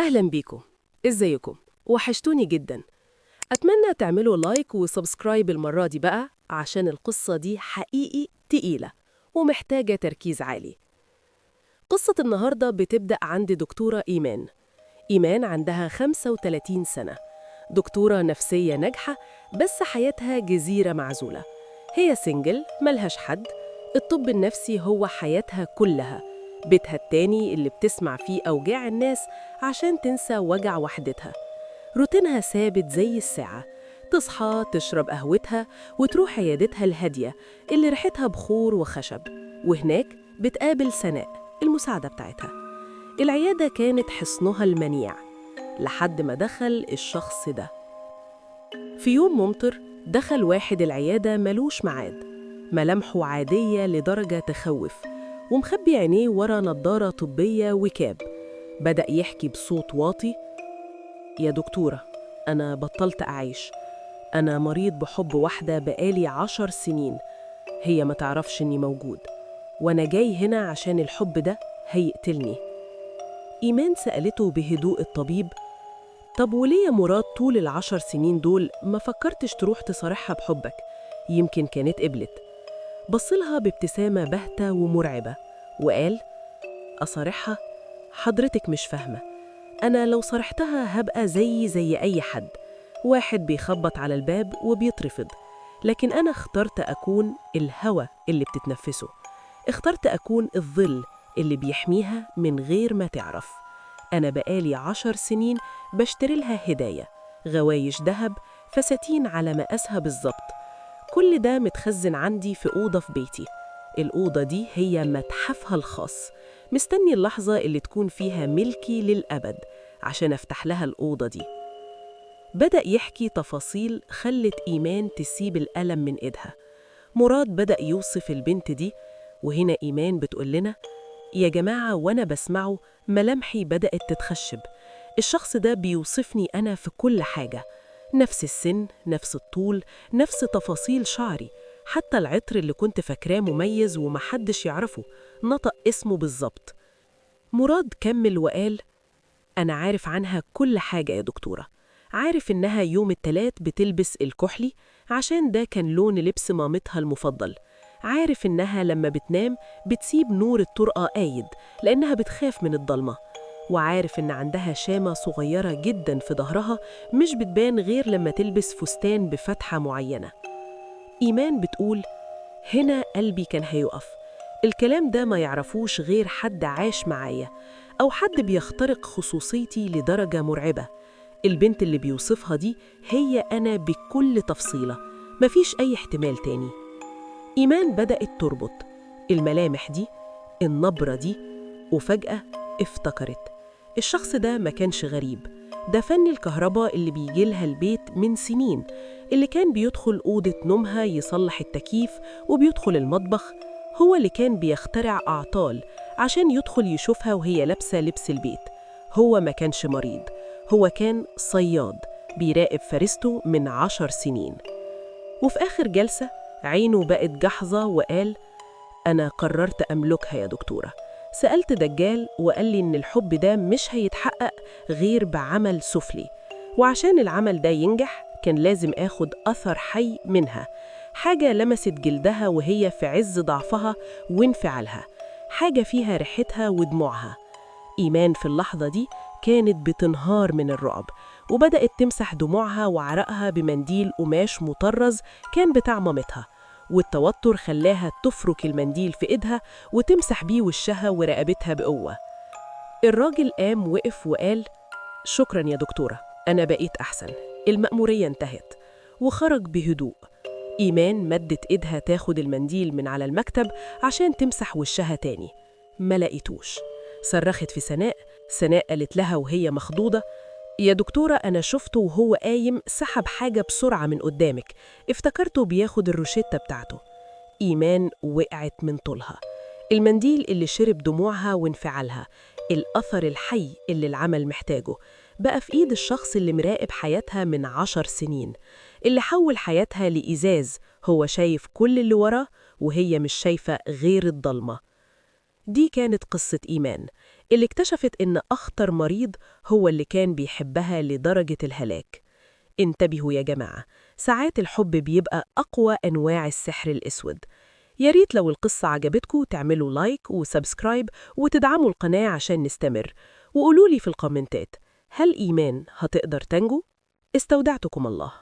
أهلا بيكم. إزيكم؟ وحشتوني جدا. أتمنى تعملوا لايك وسبسكرايب المرة دي بقى عشان القصة دي حقيقي تقيلة ومحتاجة تركيز عالي. قصة النهاردة بتبدأ عند دكتورة إيمان. إيمان عندها 35 سنة، دكتورة نفسية ناجحة، بس حياتها جزيرة معزولة. هي سنجل، ملهاش حد. الطب النفسي هو حياتها كلها، بيتها التاني اللي بتسمع فيه أوجاع الناس عشان تنسى وجع وحدتها. روتينها ثابت زي الساعة، تصحى تشرب قهوتها وتروح عيادتها الهادية اللي ريحتها بخور وخشب، وهناك بتقابل سناء المساعدة بتاعتها. العيادة كانت حصنها المنيع لحد ما دخل الشخص ده. في يوم ممطر دخل واحد العيادة ملوش ميعاد، ملامحه عادية لدرجة تخوف، ومخبي عينيه ورا نظارة طبية وكاب. بدأ يحكي بصوت واطي: يا دكتورة، أنا بطلت أعيش. أنا مريض بحب واحدة بقالي 10 سنين. هي ما تعرفش إني موجود، وأنا جاي هنا عشان الحب ده هيقتلني. إيمان سألته بهدوء الطبيب: طب وليه يا مراد طول ال10 سنين دول ما فكرتش تروح تصارحها بحبك؟ يمكن كانت قبلت. بصلها بابتسامة باهتة ومرعبة وقال: أصارحها؟ حضرتك مش فاهمة. أنا لو صارحتها هبقى زي أي حد، واحد بيخبط على الباب وبيترفض. لكن أنا اخترت أكون الهوى اللي بتتنفسه، اخترت أكون الظل اللي بيحميها من غير ما تعرف. أنا بقالي 10 سنين بشتري لها هدايا، غوايش دهب، فساتين على مقاسها بالظبط. كل ده متخزن عندي في أوضة في بيتي. الأوضة دي هي متحفها الخاص، مستني اللحظة اللي تكون فيها ملكي للأبد عشان أفتح لها الأوضة دي. بدأ يحكي تفاصيل خلت إيمان تسيب الألم من إيدها. مراد بدأ يوصف البنت دي، وهنا إيمان بتقول لنا: يا جماعة، وأنا بسمعه ملامحي بدأت تتخشب. الشخص ده بيوصفني أنا في كل حاجة، نفس السن، نفس الطول، نفس تفاصيل شعري. حتى العطر اللي كنت فاكراه مميز ومحدش يعرفه نطق اسمه بالظبط. مراد كمل وقال: أنا عارف عنها كل حاجة يا دكتورة. عارف إنها يوم التلات بتلبس الكحلي عشان ده كان لون لبس مامتها المفضل. عارف إنها لما بتنام بتسيب نور الطرقة قايد لأنها بتخاف من الضلمة. وعارف إن عندها شامة صغيرة جدا في ظهرها مش بتبان غير لما تلبس فستان بفتحة معينة. إيمان بتقول: هنا قلبي كان هيقف. الكلام ده ما يعرفوش غير حد عاش معايا، أو حد بيخترق خصوصيتي لدرجة مرعبة. البنت اللي بيوصفها دي هي أنا بكل تفصيلة، مفيش أي احتمال تاني. إيمان بدأت تربط الملامح دي، النبرة دي، وفجأة افتكرت الشخص ده ما كانش غريب. ده فني الكهرباء اللي بيجيلها البيت من سنين، اللي كان بيدخل أوضة نومها يصلح التكييف وبيدخل المطبخ. هو اللي كان بيخترع أعطال عشان يدخل يشوفها وهي لابسة لبس البيت. هو ما كانش مريض، هو كان صياد بيراقب فريسته من 10 سنين. وفي آخر جلسة عينه بقت جحظة وقال: أنا قررت أملكها يا دكتورة. سألت دجال وقال لي إن الحب ده مش هيتحقق غير بعمل سفلي، وعشان العمل ده ينجح كان لازم آخد أثر حي منها، حاجة لمست جلدها وهي في عز ضعفها وانفعالها، حاجة فيها ريحتها ودموعها. إيمان في اللحظة دي كانت بتنهار من الرعب، وبدأت تمسح دموعها وعرقها بمنديل قماش مطرز كان بتاع مامتها، والتوتر خلاها تفرك المنديل في إيدها وتمسح بيه وشها ورقبتها بقوة. الراجل قام وقف وقال: شكرا يا دكتورة، أنا بقيت أحسن، المأمورية انتهت. وخرج بهدوء. إيمان مدت إيدها تاخد المنديل من على المكتب عشان تمسح وشها تاني، ما لقيتوش. صرخت في سناء. سناء قالت لها وهي مخضوضة: يا دكتورة، أنا شفته وهو قايم سحب حاجة بسرعة من قدامك، افتكرته بياخد الروشتة بتاعته. إيمان وقعت من طولها. المنديل اللي شرب دموعها وانفعالها، الأثر الحي اللي العمل محتاجه، بقى في إيد الشخص اللي مراقب حياتها من 10 سنين، اللي حول حياتها لإزاز هو شايف كل اللي وراه وهي مش شايفة غير الضلمة. دي كانت قصة إيمان، اللي اكتشفت إن أخطر مريض هو اللي كان بيحبها لدرجة الهلاك. انتبهوا يا جماعة، ساعات الحب بيبقى أقوى أنواع السحر الأسود. يا ريت لو القصة عجبتكم تعملوا لايك وسبسكرايب وتدعموا القناة عشان نستمر، وقولولي في الكومنتات، هل إيمان هتقدر تنجو؟ استودعتكم الله.